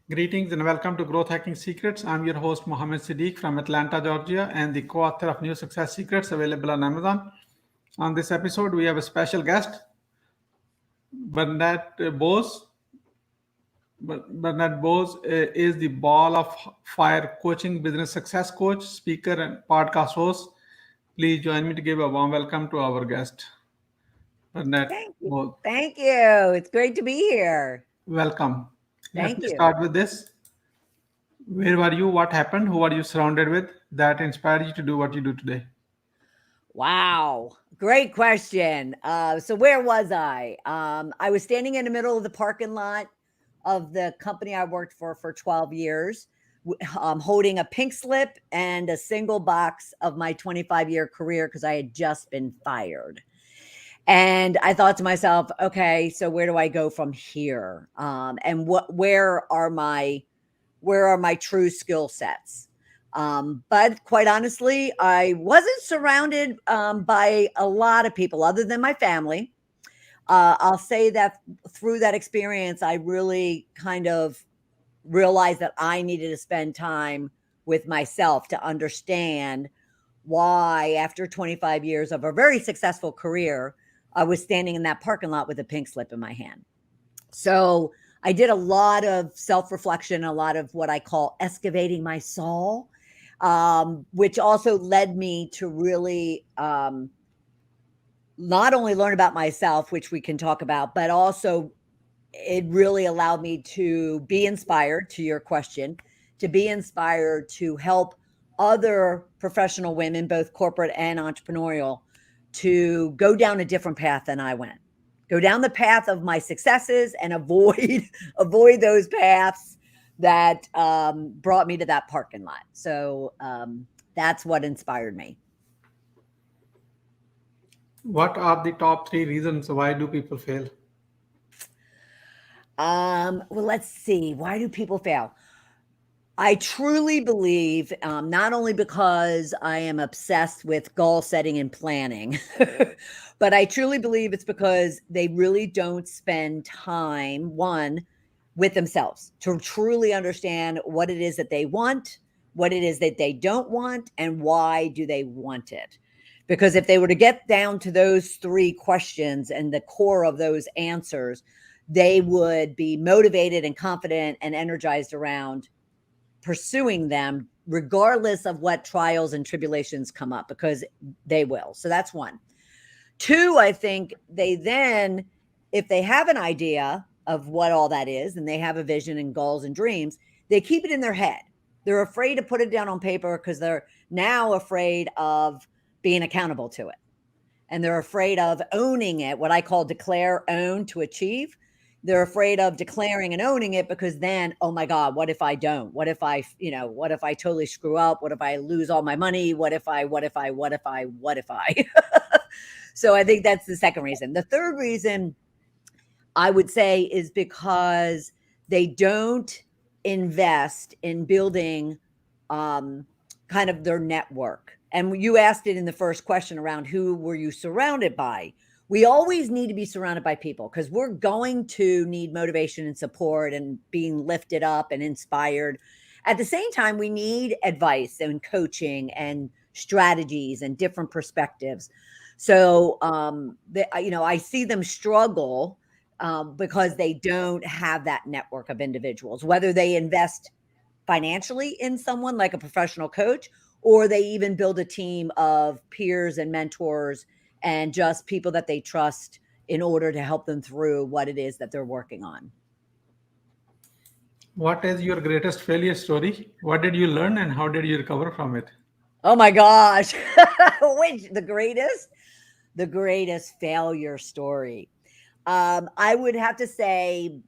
Greetings and welcome to Growth Hacking Secrets. I'm your host Mohammed Siddique from Atlanta, Georgia, and the co-author of New Success Secrets available on Amazon. On this episode, we have a special guest, Bernadette Boas. Bernadette Boas is the ball of fire coaching, business success coach, speaker, and podcast host. Please join me to give a warm welcome to our guest, Bernadette Thank you. Boas. Thank you. It's great to be here. Welcome. Let Thank me you. start with this. Where were you? What happened? Who are you surrounded with that inspired you to do what you do today? Wow. Great question. So where was I? I was standing in the middle of the parking lot of the company I worked for 12 years, holding a pink slip and a single box of my 25-year career because I had just been fired. And I thought to myself, okay, so where do I go from here? And where are my true skill sets? But quite honestly, I wasn't surrounded by a lot of people other than my family. I'll say that through that experience, I really kind of realized that I needed to spend time with myself to understand why, after 25 years of a very successful career, I was standing in that parking lot with a pink slip in my hand. So I did a lot of self reflection, a lot of what I call excavating my soul, which also led me to really not only learn about myself, which we can talk about, but also it really allowed me to be inspired, to your question, to be inspired to help other professional women, both corporate and entrepreneurial, to go down a different path than I went. Go down the path of my successes and avoid avoid those paths that brought me to that parking lot. So that's what inspired me. What are the top three reasons why do people fail? Well, let's see. Why do people fail? I truly believe, not only because I am obsessed with goal setting and planning, but I truly believe it's because they really don't spend time, one, with themselves to truly understand what it is that they want, what it is that they don't want, and why do they want it. Because if they were to get down to those three questions and the core of those answers, they would be motivated and confident and energized around pursuing them regardless of what trials and tribulations come up, because they will. So that's one. Two, I think they then, if they have an idea of what all that is and they have a vision and goals and dreams, they keep it in their head. They're afraid to put it down on paper because they're now afraid of being accountable to it. And they're afraid of owning it, what I call declare, own to achieve. They're afraid of declaring and owning it because then, oh my God, what if I don't? What if what if I totally screw up? What if I lose all my money? What if I? So I think that's the second reason. The third reason I would say is because they don't invest in building um, kind of their network. And you asked it in the first question around who were you surrounded by? We always need to be surrounded by people because we're going to need motivation and support and being lifted up and inspired. At the same time, we need advice and coaching and strategies and different perspectives. So, I see them struggle because they don't have that network of individuals, whether they invest financially in someone like a professional coach, or they even build a team of peers and mentors and just people that they trust in order to help them through what it is that they're working on. What is your greatest failure story? What did you learn and how did you recover from it? Oh my gosh. Which the greatest failure story. I would have to say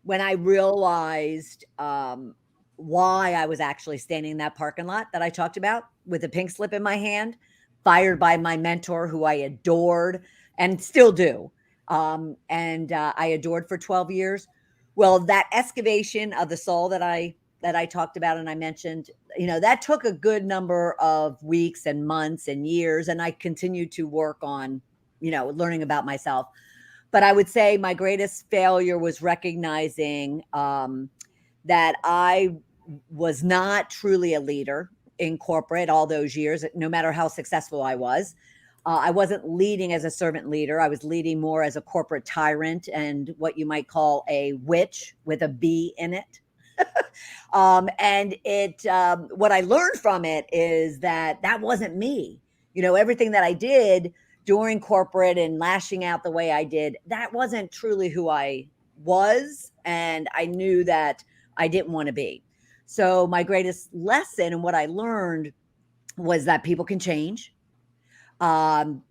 when I realized why I was actually standing in that parking lot that I talked about with a pink slip in my hand, fired by my mentor who I adored and still do. And I adored for 12 years. Well, that excavation of the soul that I talked about and I mentioned, that took a good number of weeks and months and years, and I continued to work on, learning about myself. But I would say my greatest failure was recognizing that I was not truly a leader in corporate all those years, no matter how successful I was. I wasn't leading as a servant leader. I was leading more as a corporate tyrant and what you might call a witch with a B in it. And what I learned from it is that wasn't me. Everything that I did during corporate and lashing out the way I did, that wasn't truly who I was. And I knew that I didn't want to be. So my greatest lesson and what I learned was that people can change. Um,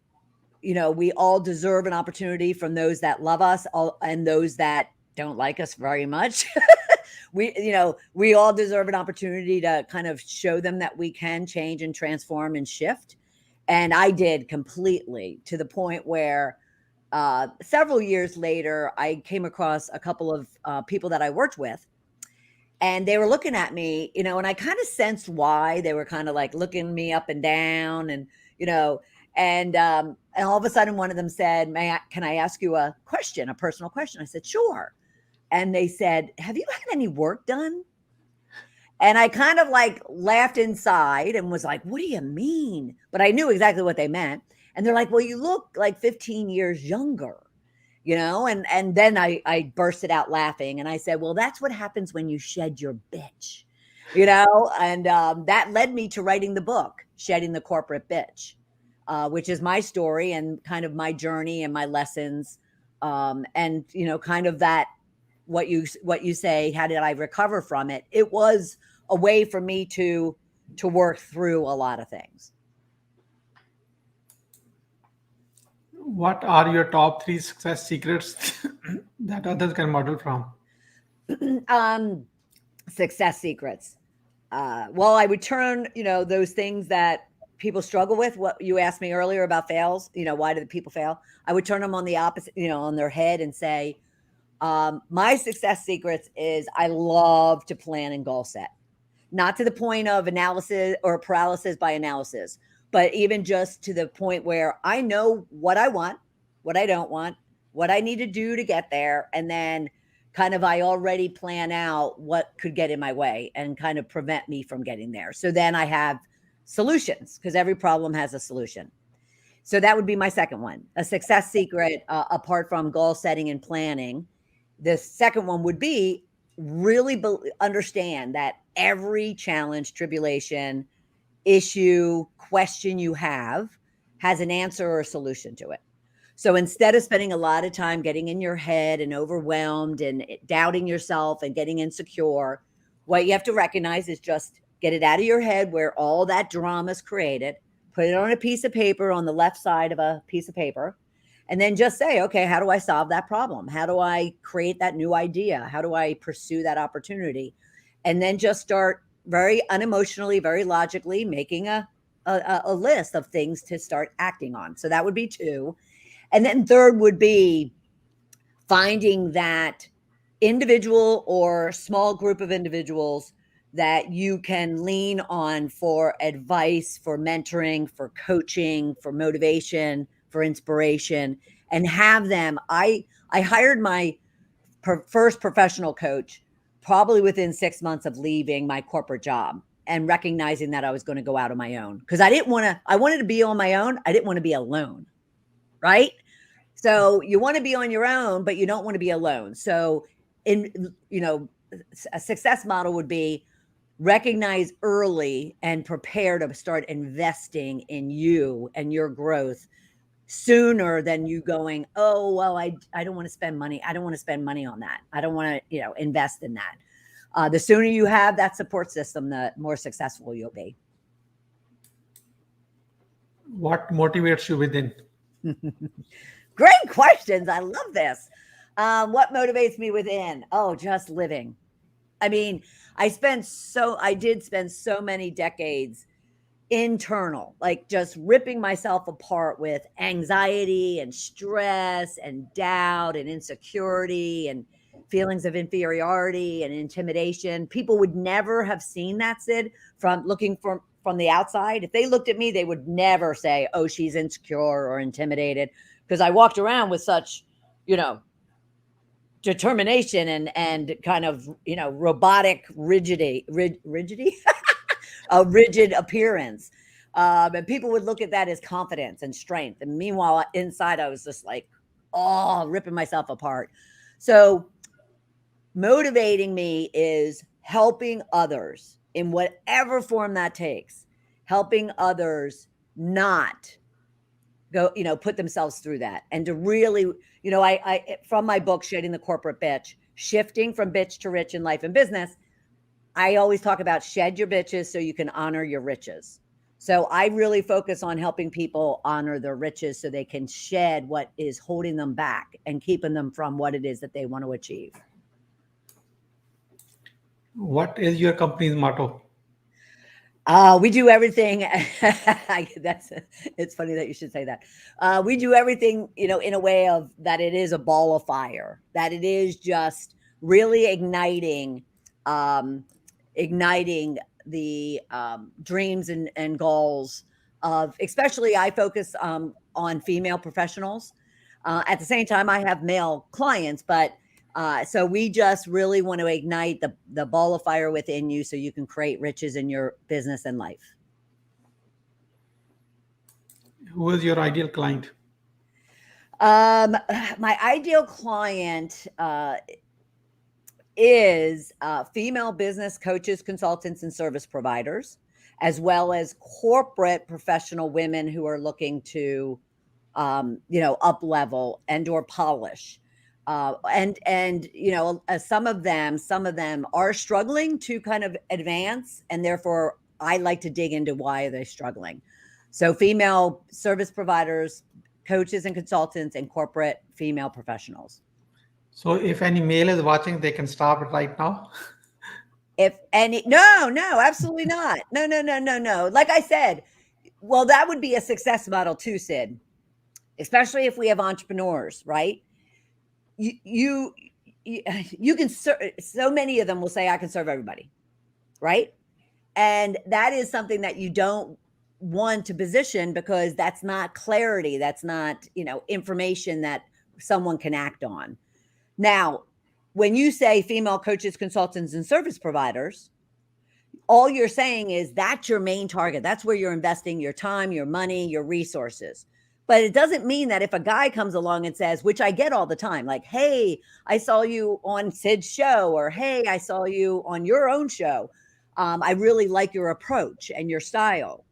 we all deserve an opportunity from those that love us and those that don't like us very much. we all deserve an opportunity to kind of show them that we can change and transform and shift. And I did completely, to the point where several years later, I came across a couple of people that I worked with, and they were looking at me, and I kind of sensed why. They were kind of like looking me up and down, and and all of a sudden one of them said, can I ask you a question, a personal question? I said, sure. And they said, have you had any work done? And I kind of like laughed inside and was like, what do you mean? But I knew exactly what they meant. And they're like, well, you look like 15 years younger, and then I bursted out laughing, and I said, well, that's what happens when you shed your bitch, and that led me to writing the book, Shedding the Corporate Bitch, which is my story and kind of my journey and my lessons. And, kind of that, what you say, how did I recover from it? It was a way for me to work through a lot of things. What are your top 3 success secrets that others can model from? Success secrets. Well, I would turn, those things that people struggle with. What you asked me earlier about fails, why do the people fail? I would turn them on the opposite, on their head and say, my success secrets is I love to plan and goal set, not to the point of analysis or paralysis by analysis, but even just to the point where I know what I want, what I don't want, what I need to do to get there. And then kind of I already plan out what could get in my way and kind of prevent me from getting there. So then I have solutions, because every problem has a solution. So that would be my second one. A success secret, apart from goal setting and planning. The second one would be really understand that every challenge, tribulation, issue, question you have has an answer or a solution to it. So instead of spending a lot of time getting in your head and overwhelmed and doubting yourself and getting insecure, what you have to recognize is just get it out of your head where all that drama is created, put it on a piece of paper on the left side of a piece of paper, and then just say, okay, how do I solve that problem? How do I create that new idea? How do I pursue that opportunity? And then just start very unemotionally, very logically making a list of things to start acting on. So that would be 2. And then third would be finding that individual or small group of individuals that you can lean on for advice, for mentoring, for coaching, for motivation, for inspiration, and have them. I hired my first professional coach probably within 6 months of leaving my corporate job and recognizing that I was going to go out on my own, because I wanted to be on my own. I didn't want to be alone. Right. So you want to be on your own, but you don't want to be alone. So a success model would be recognize early and prepare to start investing in you and your growth sooner than you going, oh, well, I don't want to spend money. I don't want to spend money on that. I don't want to, invest in that. The sooner you have that support system, the more successful you'll be. What motivates you within? Great questions. I love this. What motivates me within? Oh, just living. I mean, I did spend so many decades internal, like just ripping myself apart with anxiety and stress and doubt and insecurity and feelings of inferiority and intimidation. People would never have seen that, Sid, from looking from the outside. If they looked at me, they would never say, oh, she's insecure or intimidated, because I walked around with such, determination and kind of, robotic rigidity, a rigid appearance. And people would look at that as confidence and strength. And meanwhile, inside, I was just like, oh, ripping myself apart. So motivating me is helping others in whatever form that takes, helping others not go, put themselves through that. And to really, I from my book, Shedding the Corporate Bitch, Shifting from Bitch to Rich in Life and Business, I always talk about shed your bitches so you can honor your riches. So I really focus on helping people honor their riches so they can shed what is holding them back and keeping them from what it is that they want to achieve. What is your company's motto? We do everything. It's funny that you should say that. We do everything, in a way of that it is a ball of fire, that it is just really igniting the dreams and goals of, especially I focus on female professionals. At the same time, I have male clients, but so we just really want to ignite the ball of fire within you so you can create riches in your business and life. Who is your ideal client? My ideal client is female business coaches, consultants, and service providers, as well as corporate professional women who are looking to, up level and or polish. And some of them are struggling to kind of advance, and therefore I like to dig into why are they struggling. So female service providers, coaches and consultants, and corporate female professionals. So if any male is watching, they can stop it right now. No, absolutely not. No. Like I said, well, that would be a success model too, Sid, especially if we have entrepreneurs, right? You can serve, so many of them will say I can serve everybody, right? And that is something that you don't want to position, because that's not clarity, that's not information that someone can act on. Now, when you say female coaches, consultants, and service providers, all you're saying is that's your main target, that's where you're investing your time, your money, your resources. But it doesn't mean that if a guy comes along and says, which I get all the time, like, hey, I saw you on Sid's show, or hey, I saw you on your own show. I really like your approach and your style.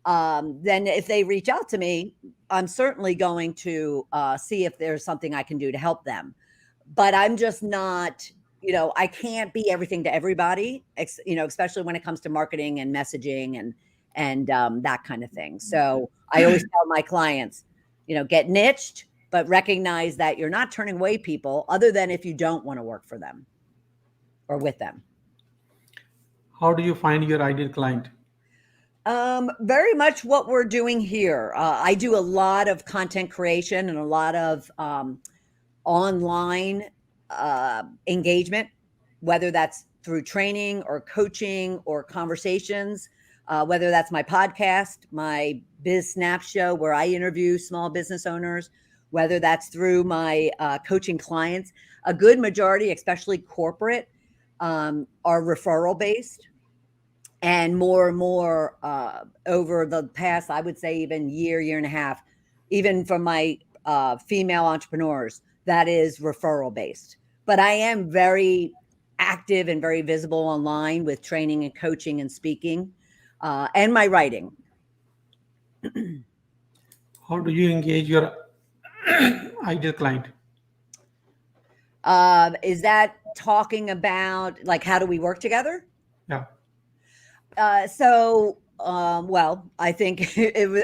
Then if they reach out to me, I'm certainly going to see if there's something I can do to help them. But I'm just not, I can't be everything to everybody, especially when it comes to marketing and messaging and that kind of thing. So I always tell my clients, get niched, but recognize that you're not turning away people other than if you don't want to work for them or with them. How do you find your ideal client? Very much what we're doing here. I do a lot of content creation and a lot of online engagement, whether that's through training or coaching or conversations, whether that's my podcast, my Biz Snap show where I interview small business owners, whether that's through my coaching clients. A good majority, especially corporate, are referral based. And more over the past, I would say even year and a half, even from my female entrepreneurs, that is referral based. But I am very active and very visible online with training and coaching and speaking and my writing. How do you engage your ideal client? Is that talking about like how do we work together? Yeah. Well, I think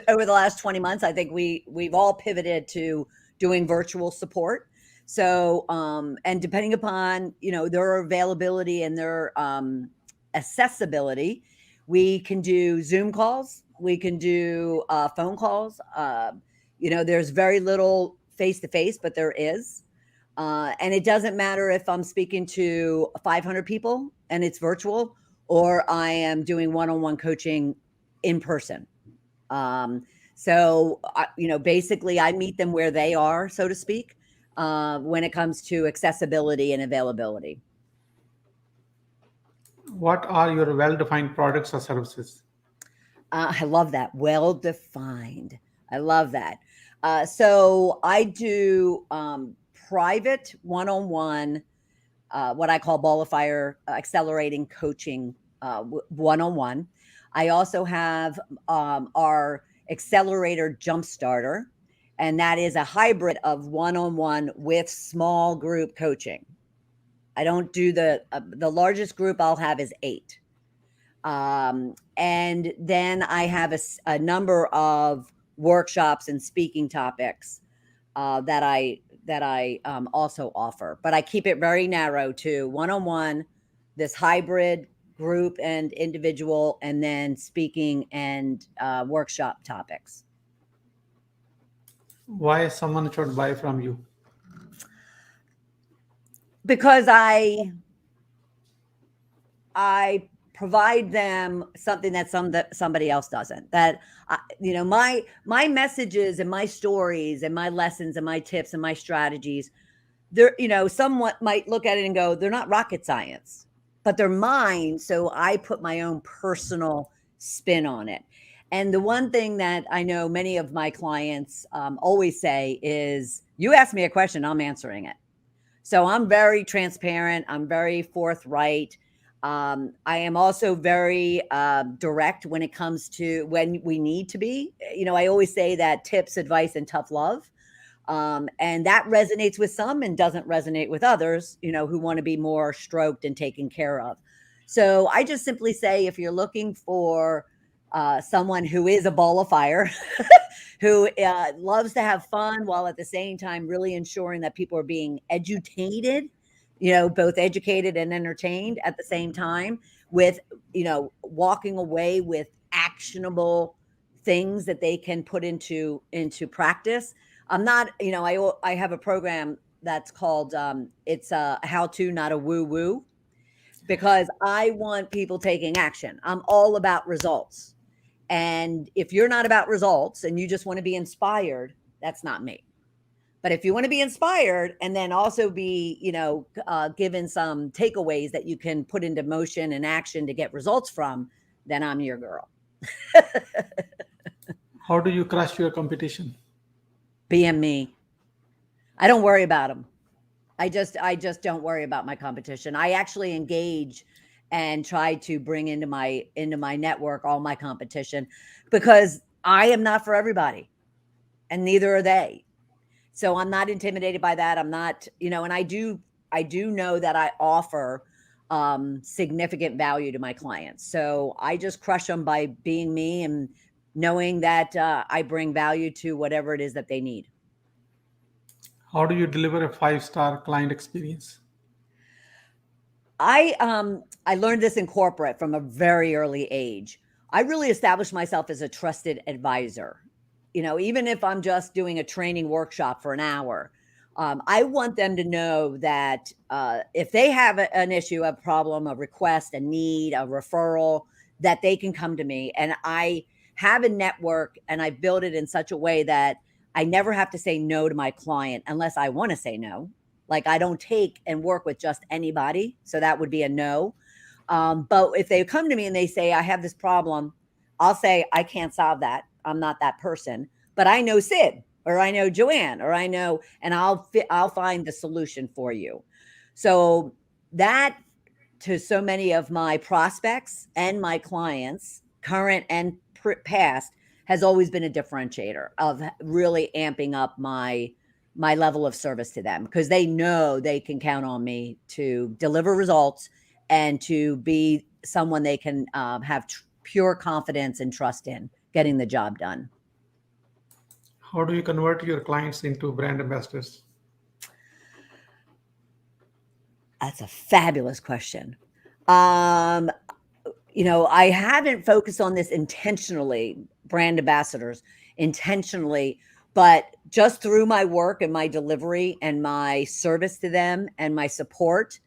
over the last 20 months, I think we've all pivoted to doing virtual support. So, and depending upon, their availability and their accessibility, we can do Zoom calls, we can do phone calls. There's very little face-to-face, but there is. And it doesn't matter if I'm speaking to 500 people and it's virtual, or I am doing one-on-one coaching in person. Basically I meet them where they are, so to speak. when it comes to accessibility and availability. What are your well-defined products or services? I love that. Well defined. I love that. So I do private one-on-one, what I call Ball of Fire accelerating coaching one-on-one. I also have our accelerator jump starter, and that is a hybrid of one-on-one with small group coaching. I don't do the largest group I'll have is 8. And then I have a number of workshops and speaking topics that I also offer, but I keep it very narrow to one-on-one, this hybrid group and individual, and then speaking and workshop topics. Why someone should buy from you? Because I provide them something that somebody else doesn't. That my messages and my stories and my lessons and my tips and my strategies, they're somewhat might look at it and go, they're not rocket science, but they're mine. So I put my own personal spin on it. And the one thing that I know many of my clients always say is, you ask me a question, I'm answering it. So I'm very transparent. I'm very forthright. I am also very direct when it comes to when we need to be. I always say that tips, advice, and tough love. And that resonates with some and doesn't resonate with others, who want to be more stroked and taken care of. So I just simply say, if you're looking for someone who is a ball of fire, who loves to have fun while at the same time really ensuring that people are being edutained, both educated and entertained at the same time, with, walking away with actionable things that they can put into practice. I'm not, I have a program that's called, it's a how-to, not a woo-woo, because I want people taking action. I'm all about results. And if you're not about results and you just want to be inspired, that's not me. But if you want to be inspired and then also be, given some takeaways that you can put into motion and action to get results from, then I'm your girl. How do you crush your competition? Being me. I don't worry about them. I just don't worry about my competition. I actually engage and try to bring into my network all my competition, because I am not for everybody and neither are they. So I'm not intimidated by that. I'm not, and I do know that I offer significant value to my clients. So I just crush them by being me and knowing that I bring value to whatever it is that they need. How do you deliver a 5-star client experience? I learned this in corporate from a very early age. I really established myself as a trusted advisor. Even if I'm just doing a training workshop for an hour, I want them to know that if they have an issue, a problem, a request, a need, a referral, that they can come to me. And I have a network and I build it in such a way that I never have to say no to my client unless I want to say no. Like, I don't take and work with just anybody. So that would be a no. But if they come to me and they say, I have this problem, I'll say, I can't solve that. I'm not that person, but I know Sid, or I know Joanne, or I know, and I'll find the solution for you. So that, to so many of my prospects and my clients, current and past, has always been a differentiator of really amping up my level of service to them, because they know they can count on me to deliver results and to be someone they can have pure confidence and trust in getting the job done. How do you convert your clients into brand ambassadors? That's a fabulous question. I haven't focused on this intentionally, brand ambassadors intentionally, but just through my work and my delivery and my service to them and my support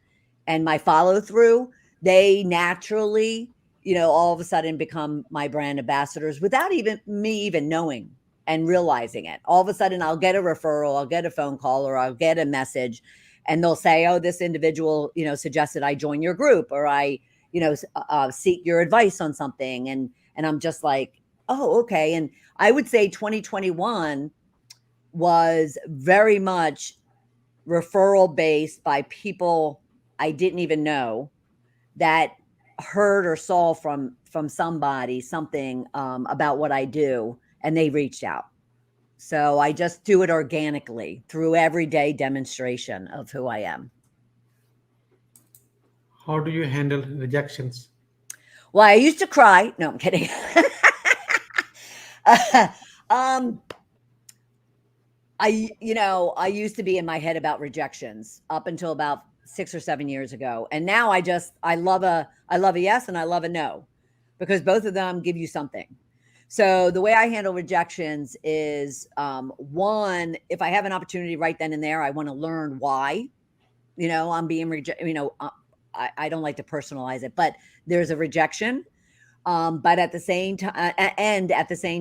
and my follow through, they naturally, all of a sudden become my brand ambassadors without even me even knowing. and realizing it. All of a sudden, I'll get a referral, I'll get a phone call, or I'll get a message, and they'll say, "Oh, this individual, suggested I join your group, or I, seek your advice on something," and I'm just like, "Oh, okay." And I would say 2021 was very much referral based by people I didn't even know that heard or saw from somebody something about what I do, and they reached out. So I just do it organically through everyday demonstration of who I am. How do you handle rejections? Well, I used to cry. No, I'm kidding. um, I used to be in my head about rejections up until about 6 or 7 years ago. And now I love a yes and I love a no, because both of them give you something. So the way I handle rejections is, one, if I have an opportunity right then and there, I want to learn why, I'm being rejected. I don't like to personalize it, but there's a rejection. But at the same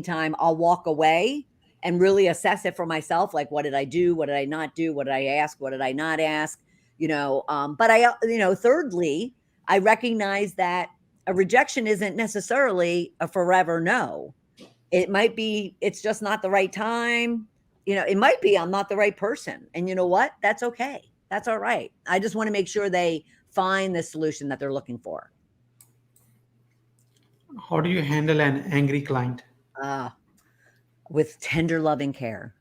time, I'll walk away and really assess it for myself. Like, what did I do? What did I not do? What did I ask? What did I not ask? But thirdly, I recognize that a rejection isn't necessarily a forever no. It might be, it's just not the right time. It might be I'm not the right person. And you know what? That's okay. That's all right. I just want to make sure they find the solution that they're looking for. How do you handle an angry client? With tender, loving care.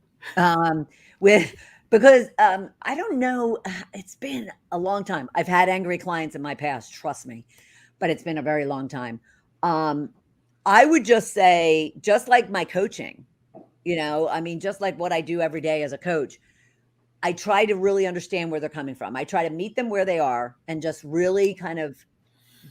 Because I don't know, it's been a long time. I've had angry clients in my past, trust me, but it's been a very long time. I would just say, just like my coaching, just like what I do every day as a coach, I try to really understand where they're coming from. I try to meet them where they are and just really kind of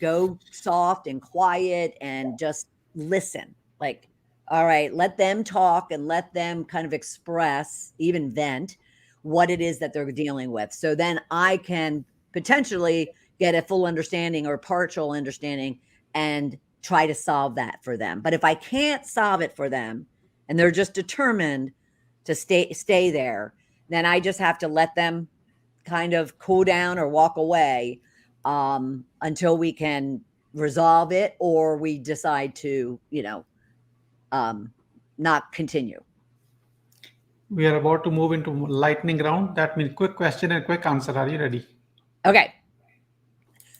go soft and quiet and just listen. Like, all right, let them talk and let them kind of express, even vent, what it is that they're dealing with. So then I can potentially get a full understanding or partial understanding and try to solve that for them. But if I can't solve it for them and they're just determined to stay there, then I just have to let them kind of cool down or walk away until we can resolve it, or we decide to, not continue. We are about to move into lightning round. That means quick question and quick answer. Are you ready? Okay.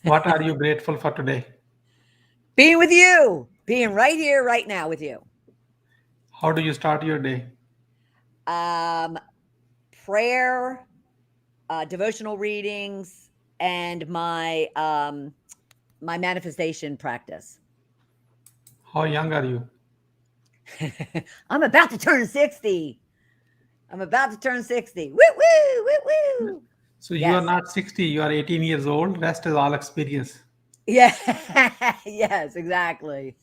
What are you grateful for today? Being with you, being right here, right now with you. How do you start your day? Prayer, devotional readings, and my manifestation practice. How young are you? I'm about to turn 60. Woo, woo, woo, woo. So you are not 60, you are 18 years old. Rest is all experience. Yeah. Yes, exactly.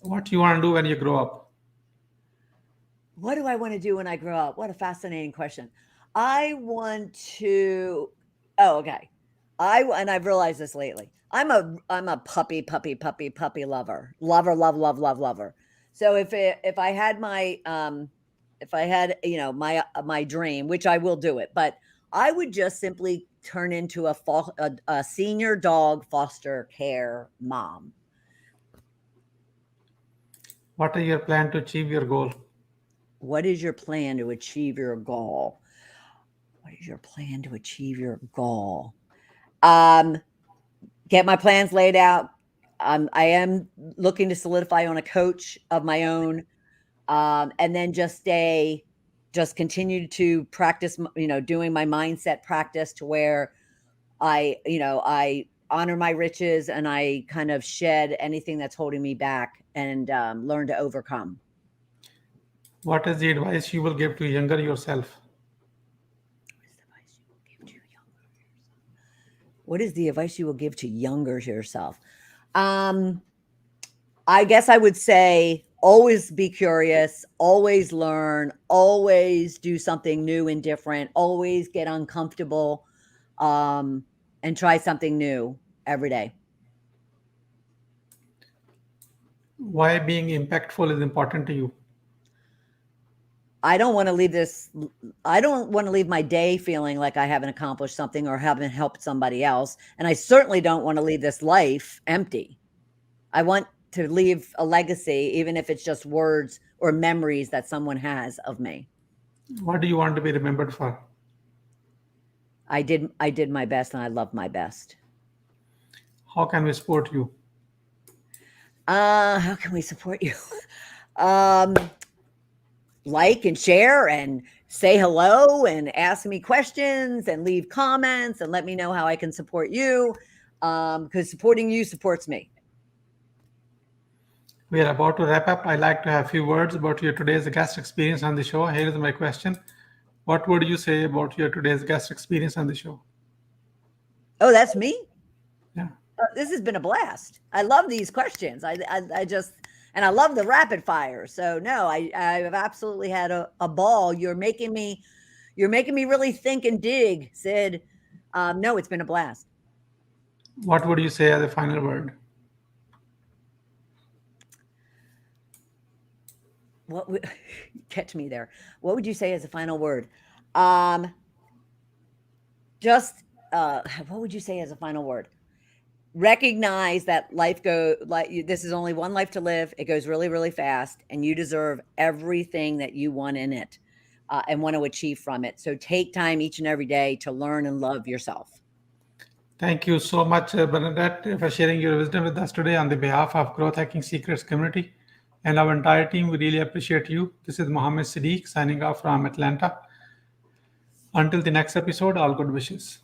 What do you want to do when you grow up? What do I want to do when I grow up? What a fascinating question. I want to. Oh, okay. I've realized this lately. I'm a puppy lover. Lover. So if I had my my dream, which I will do it, but I would just simply turn into a senior dog foster care mom. What are your plan to achieve your goal? What is your plan to achieve your goal? What is your plan to achieve your goal? Get my plans laid out. I am looking to solidify on a coach of my own, and then just continue to practice, doing my mindset practice to where I honor my riches and I kind of shed anything that's holding me back and learn to overcome. What is the advice you will give to younger yourself? What is the advice you will give to younger yourself? I guess I would say always be curious, always learn, always do something new and different, always get uncomfortable, and try something new every day. Why being impactful is important to you? I don't want to leave my day feeling like I haven't accomplished something or haven't helped somebody else. And I certainly don't want to leave this life empty. I want to leave a legacy, even if it's just words or memories that someone has of me. What do you want to be remembered for? I did my best and I love my best. How can we support you? How can we support you? um, like and share and say hello and ask me questions and leave comments and let me know how I can support you. Because supporting you supports me. We are about to wrap up. I'd like to have a few words about your today's guest experience on the show. Here is my question. What would you say about your today's guest experience on the show? Oh, that's me? Yeah. This has been a blast. I love these questions. I just, and I love the rapid fire. So no, I've absolutely had a ball. You're making me really think and dig, Sid. No, it's been a blast. What would you say as a final word? What would catch me there? What would you say as a final word? Um, just what would you say as a final word? Recognize that this is only one life to live. It goes really, really fast, and you deserve everything that you want in it and want to achieve from it. So take time each and every day to learn and love yourself. Thank you so much, Bernadette, for sharing your wisdom with us today on the behalf of Growth Hacking Secrets community and our entire team. We really appreciate you. This is Mohammed Siddique signing off from Atlanta. Until the next episode, all good wishes.